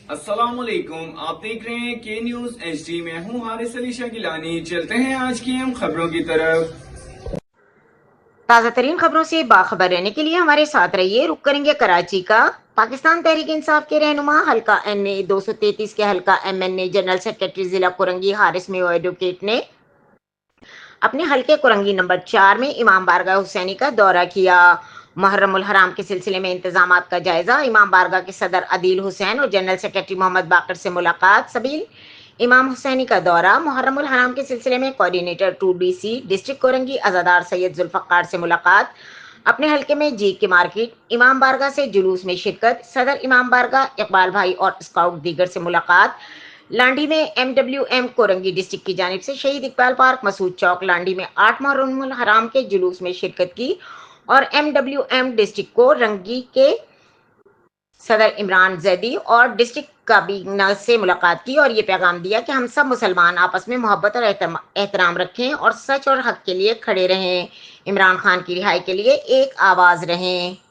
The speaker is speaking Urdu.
السلام علیکم، آپ دیکھ رہے ہیں کے نیوز ایچ ڈی۔ میں ہوں حارث علی شاہ گیلانی۔ چلتے ہیں آج کی اہم خبروں کی طرف۔ تازہ ترین خبروں سے باخبر رہنے کے لیے ہمارے ساتھ رہیے۔ رک کریں گے کراچی کا۔ پاکستان تحریک انصاف کے رہنما حلقہ این اے 233 کے حلقہ M N A general secretary ضلع کرنگی حارث میو ایڈوکیٹ نے اپنے حلقے کرنگی نمبر 4 میں امام بارگاہ حسینی کا دورہ کیا۔ محرم الحرام کے سلسلے میں انتظامات کا جائزہ۔ امام بارگاہ کے صدر عدیل حسین اور جنرل سیکرٹری محمد باقر سے ملاقات۔ سبیل امام حسینی کا دورہ۔ محرم الحرام کے سلسلے میں کوآرڈینیٹر 2DC ڈسٹرکٹ کرنگی عزادار سید ذوالفقار سے ملاقات۔ اپنے حلقے میں جی کے مارکیٹ امام بارگاہ سے جلوس میں شرکت۔ صدر امام بارگاہ اقبال بھائی اور اسکاؤٹ دیگر سے ملاقات۔ لانڈھی میں MWM کرنگی ڈسٹرکٹ کی جانب سے شہید اقبال پارک مسعود چوک لانڈھی میں 8 محرم الحرام کے جلوس میں شرکت کی اور MWM ڈسٹرکٹ کو رنگی کے صدر عمران زیدی اور ڈسٹرکٹ کابینہ سے ملاقات کی اور یہ پیغام دیا کہ ہم سب مسلمان آپس میں محبت اور احترام رکھیں اور سچ اور حق کے لیے کھڑے رہیں، عمران خان کی رہائی کے لیے ایک آواز رہیں۔